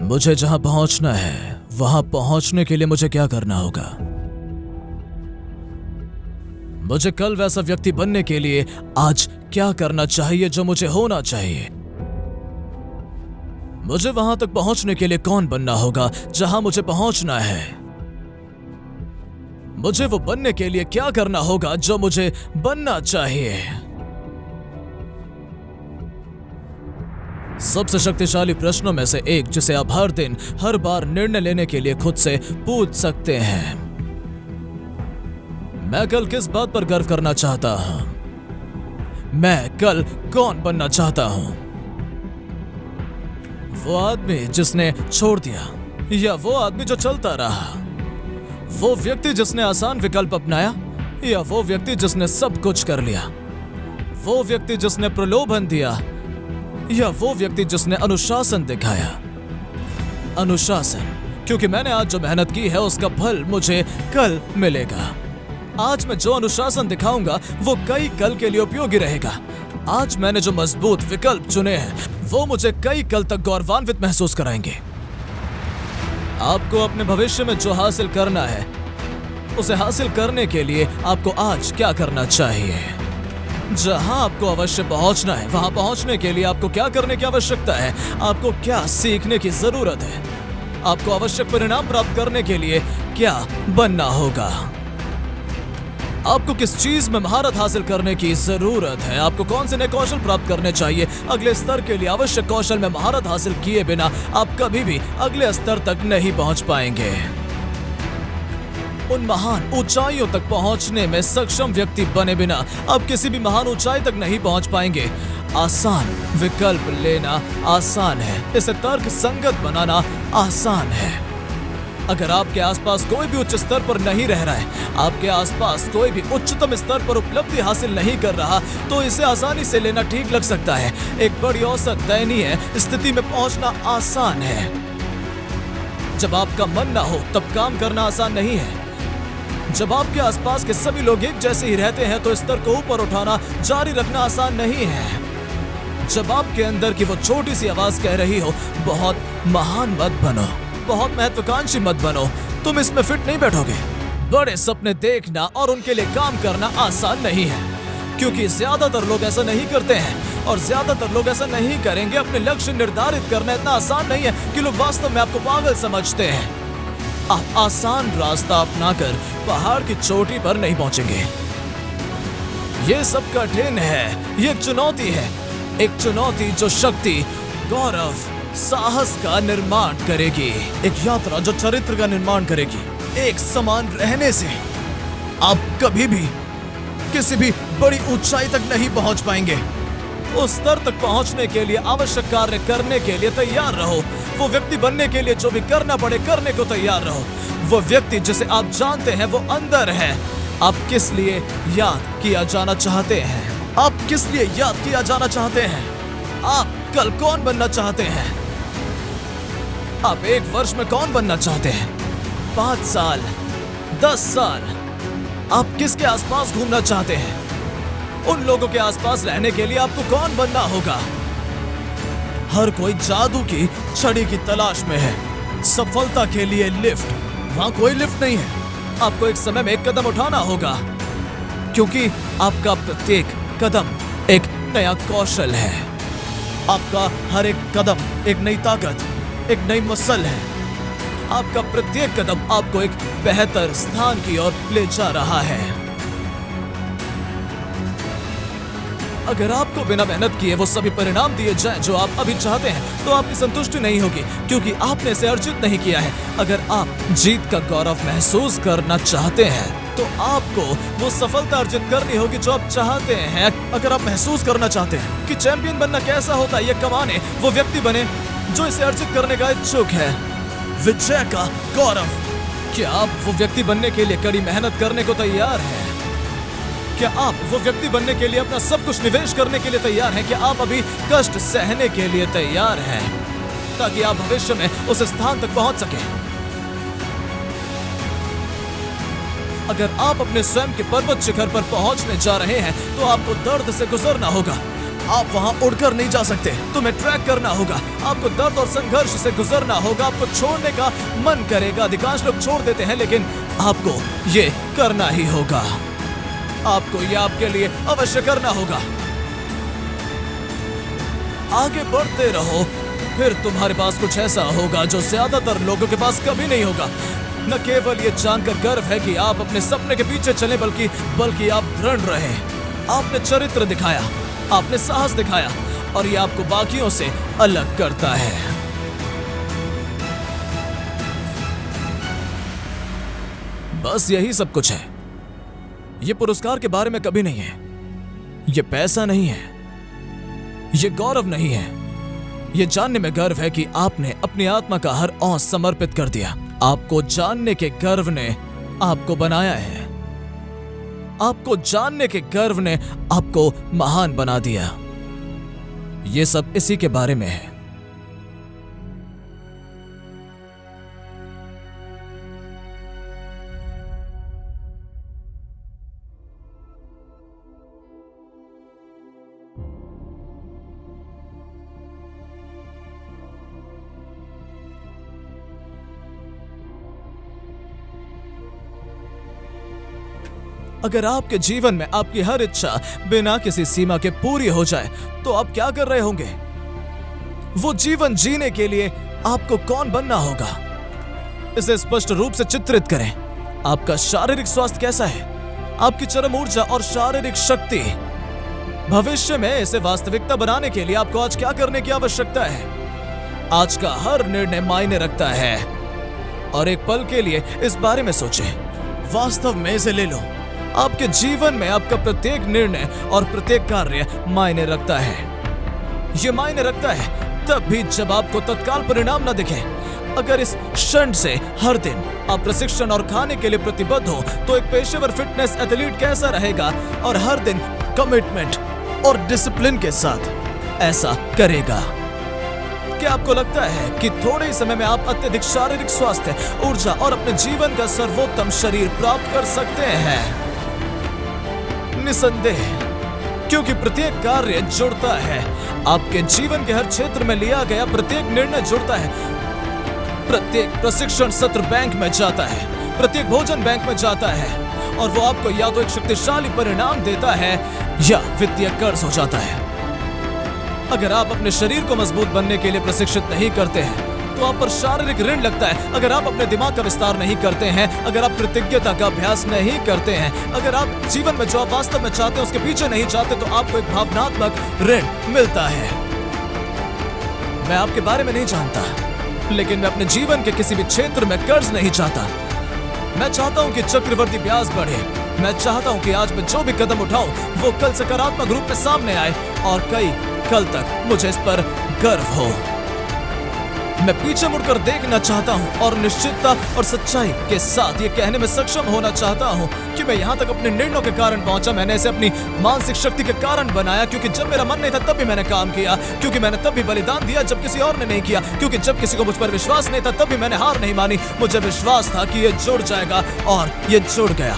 मुझे जहां पहुंचना है वहां पहुंचने के लिए मुझे क्या करना होगा? मुझे कल वैसा व्यक्ति बनने के लिए आज क्या करना चाहिए जो मुझे होना चाहिए? मुझे वहां तक पहुंचने के लिए कौन बनना होगा जहां मुझे पहुंचना है? मुझे वो बनने के लिए क्या करना होगा जो मुझे बनना चाहिए? सबसे शक्तिशाली प्रश्नों में से एक जिसे आप हर दिन हर बार निर्णय लेने के लिए खुद से पूछ सकते हैं। मैं कल किस बात पर गर्व करना चाहता हूं? मैं कल कौन बनना चाहता हूं? वो आदमी जिसने छोड़ दिया या वो आदमी जो चलता रहा? वो व्यक्ति जिसने आसान विकल्प अपनाया या वो व्यक्ति जिसने सब कुछ कर लिया? वो व्यक्ति जिसने प्रलोभन दिया या वो व्यक्ति जिसने अनुशासन दिखाया? अनुशासन, क्योंकि मैंने आज जो मेहनत की है उसका फल मुझे कल मिलेगा। आज मैं जो अनुशासन दिखाऊंगा वो कई कल के लिए उपयोगी रहेगा। आज मैंने जो मजबूत विकल्प चुने हैं वो मुझे कई कल तक गौरवान्वित महसूस कराएंगे। आपको अपने भविष्य में जो हासिल करना है उसे हासिल करने के लिए आपको आज क्या करना चाहिए? जहां आपको अवश्य पहुंचना है वहां पहुंचने के लिए आपको क्या करने की आवश्यकता है? आपको क्या सीखने की जरूरत है? आपको आवश्यक परिणाम प्राप्त करने के लिए क्या बनना होगा? आपको किस चीज में महारत हासिल करने की जरूरत है? आपको कौन से नए कौशल प्राप्त करने चाहिए? अगले स्तर के लिए आवश्यक कौशल में महारत हासिल किए बिना आप कभी भी अगले स्तर तक नहीं पहुंच पाएंगे। उन महान ऊंचाइयों तक पहुंचने में सक्षम व्यक्ति बने बिना आप किसी भी महान ऊंचाई तक नहीं पहुंच पाएंगे। आसान विकल्प लेना आसान है, इसे तर्क संगत बनाना आसान है। अगर आपके आसपास कोई भी उच्च स्तर पर नहीं रह रहा है, आपके आसपास कोई भी उच्चतम स्तर पर उपलब्धि हासिल नहीं कर रहा, तो इसे आसानी से लेना ठीक लग सकता है। एक बड़ी औसत दयनीय स्थिति में पहुंचना आसान है। जब आपका मन ना हो तब काम करना आसान नहीं है। जब आपके आसपास के सभी लोग एक जैसे ही रहते हैं तो स्तर को ऊपर उठाना जारी रखना आसान नहीं है। जब आपके अंदर की वो छोटी सी आवाज कह रही हो बहुत महान मत बनो, बहुत महत्वाकांक्षी मत बनो, तुम इसमें फिट नहीं बैठोगे। बड़े सपने देखना और उनके लिए काम करना आसान नहीं है, क्योंकि ज्यादातर लोग ऐसा नहीं करते हैं और ज्यादातर लोग ऐसा नहीं करेंगे। अपने लक्ष्य निर्धारित करना इतना आसान नहीं है कि लोग वास्तव में आपको पागल समझते हैं। आप आसान रास्ता अपनाकर पहाड़ की चोटी पर नहीं पहुंचेंगे। ये सब कठिन है, ये एक चुनौती है, एक चुनौती जो शक्ति, गौरव, साहस का निर्माण करेगी, एक यात्रा जो चरित्र का निर्माण करेगी। एक समान रहने से आप कभी भी किसी भी बड़ी ऊंचाई तक नहीं पहुंच पाएंगे। उस स्तर तक पहुंचने के लिए आवश्यक कार्य करने के लिए तैयार रहो। वो व्यक्ति बनने के लिए जो भी करना पड़े करने को तैयार रहो। वो व्यक्ति जिसे आप जानते हैं वो अंदर है। आप किस लिए याद किया जाना चाहते हैं? आप किस लिए याद किया जाना चाहते हैं? आप कल कौन बनना चाहते हैं? आप एक वर्ष में कौन बनना चाहते हैं? 5 साल, 10 साल? आप किसके आसपास घूमना चाहते हैं? उन लोगों के आसपास रहने के लिए आपको कौन बनना होगा? हर कोई जादू की छड़ी की तलाश में है। सफलता के लिए लिफ्ट, वहां कोई लिफ्ट नहीं है। आपको एक समय में एक कदम उठाना होगा, क्योंकि आपका प्रत्येक कदम एक नया कौशल है। आपका हर एक कदम एक नई ताकत, एक नई मसल है। आपका प्रत्येक कदम आपको एक बेहतर स्थान की ओर ले जा रहा है। अगर आपको बिना मेहनत किए वो सभी परिणाम दिए जाएं जो आप अभी चाहते हैं, तो आपकी संतुष्टि नहीं होगी, क्योंकि आपने इसे अर्जित नहीं किया है। अगर आप जीत का गौरव महसूस करना चाहते हैं, तो आपको वो सफलता अर्जित करनी होगी जो आप चाहते हैं। अगर आप महसूस करना चाहते हैं कि चैंपियन बनना कैसा होता है, ये कमाने वो व्यक्ति बने जो इसे अर्जित करने का इच्छुक है। विजय का गौरव। क्या आप वो व्यक्ति बनने के लिए कड़ी मेहनत करने को तैयार हैं? क्या आप वो व्यक्ति बनने के लिए अपना सब कुछ निवेश करने के लिए तैयार हैं? क्या आप अभी कष्ट सहने के लिए तैयार हैं, ताकि आप भविष्य में उस स्थान तक पहुंच सकें? अगर आप अपने स्वयं के पर्वत शिखर पर पहुंचने जा रहे हैं, तो आपको दर्द से गुजरना होगा। आप वहां उड़कर नहीं जा सकते, तुम्हें ट्रैक करना होगा। आपको दर्द और संघर्ष से गुजरना होगा। आपको छोड़ने का मन करेगा, अधिकांश लोग छोड़ देते हैं, लेकिन आपको ये करना ही होगा। आपको ये आपके लिए अवश्य करना होगा। आगे बढ़ते रहो, फिर तुम्हारे पास कुछ ऐसा होगा जो ज्यादातर लोगों के पास कभी नहीं होगा। न केवल ये जानकर गर्व है कि आप अपने सपने के पीछे चले, बल्कि आप दृढ़ रहे। आपने चरित्र दिखाया, आपने साहस दिखाया, और ये आपको बाकियों से अलग करता है। बस यही सब कुछ है। ये पुरस्कार के बारे में कभी नहीं है, ये पैसा नहीं है, ये गौरव नहीं है। ये जानने में गर्व है कि आपने अपनी आत्मा का हर औंस समर्पित कर दिया। आपको जानने के गर्व ने आपको बनाया है। आपको जानने के गर्व ने आपको महान बना दिया। ये सब इसी के बारे में है। अगर आपके जीवन में आपकी हर इच्छा बिना किसी सीमा के पूरी हो जाए तो आप क्या कर रहे होंगे? वो जीवन जीने के लिए आपको कौन बनना होगा? इसे स्पष्ट रूप से चित्रित करें। आपका शारीरिक स्वास्थ्य कैसा है? आपकी चरम ऊर्जा और शारीरिक शक्ति। भविष्य में इसे वास्तविकता बनाने के लिए आपको आज क्या करने की आवश्यकता है? आज का हर निर्णय मायने रखता है, और एक पल के लिए इस बारे में सोचें। वास्तव में इसे ले लो। आपके जीवन में आपका प्रत्येक निर्णय और प्रत्येक कार्य मायने रखता है। यह मायने रखता है तब भी जब आपको तत्काल परिणाम न दिखे। अगर इस क्षण से हर दिन आप प्रशिक्षण और खाने के लिए प्रतिबद्ध हो तो एक पेशेवर फिटनेस एथलीट कैसा रहेगा, और हर दिन कमिटमेंट और डिसिप्लिन के साथ ऐसा करेगा। क्या आपको लगता है कि थोड़े ही समय में आप अत्यधिक शारीरिक स्वास्थ्य, ऊर्जा और अपने जीवन का सर्वोत्तम शरीर प्राप्त कर सकते हैं? निसंदेह, क्योंकि प्रत्येक कार्य जुड़ता है। आपके जीवन के हर क्षेत्र में लिया गया प्रत्येक निर्णय जुड़ता है। प्रत्येक प्रशिक्षण सत्र बैंक में जाता है, प्रत्येक भोजन बैंक में जाता है, और वो आपको या तो एक शक्तिशाली परिणाम देता है या वित्तीय कर्ज हो जाता है। अगर आप अपने शरीर को मजबूत बनने के लिए प्रशिक्षित नहीं करते हैं तो आप पर शारीरिक ऋण लगता है। अगर आप अपने दिमाग का विस्तार नहीं करते हैं, अगर आप कृतज्ञता का अभ्यास नहीं करते हैं, अगर आप जीवन में जो आप वास्तव में चाहते हैं उसके पीछे नहीं जाते, तो आपको एक भावनात्मक ऋण मिलता है। मैं आपके बारे में नहीं जानता, लेकिन मैं अपने जीवन के किसी भी क्षेत्र में कर्ज नहीं चाहता। मैं चाहता हूं कि चक्रवर्ती ब्याज बढ़े। मैं चाहता हूं कि आज मैं जो भी कदम उठाऊं वो कल सकारात्मक रूप में सामने आए, और कई कल तक मुझे इस पर गर्व हो। मैं पीछे मुड़कर देखना चाहता हूं और निश्चितता और सच्चाई के साथ ये कहने में सक्षम होना चाहता हूं कि मैं यहां तक अपने निर्णयों के कारण पहुंचा। मैंने इसे अपनी मानसिक शक्ति के कारण बनाया, क्योंकि जब मेरा मन नहीं था तब भी मैंने काम किया, क्योंकि मैंने तब भी बलिदान दिया जब किसी और ने नहीं किया, क्योंकि जब किसी को मुझ पर विश्वास नहीं था तब भी मैंने हार नहीं मानी। मुझे विश्वास था कि ये जुड़ जाएगा, और ये जुड़ गया।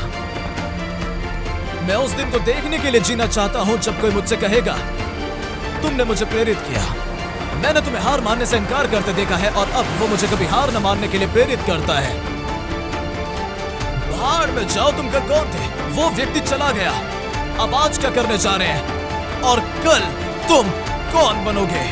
मैं उस दिन को देखने के लिए जीना चाहता हूं जब कोई मुझसे कहेगा, तुमने मुझे प्रेरित किया, मैंने तुम्हें हार मानने से इनकार करते देखा है, और अब वो मुझे कभी हार न मानने के लिए प्रेरित करता है। भाड़ में जाओ, तुम कल कौन थे? वो व्यक्ति चला गया। अब आज क्या करने जा रहे हैं, और कल तुम कौन बनोगे?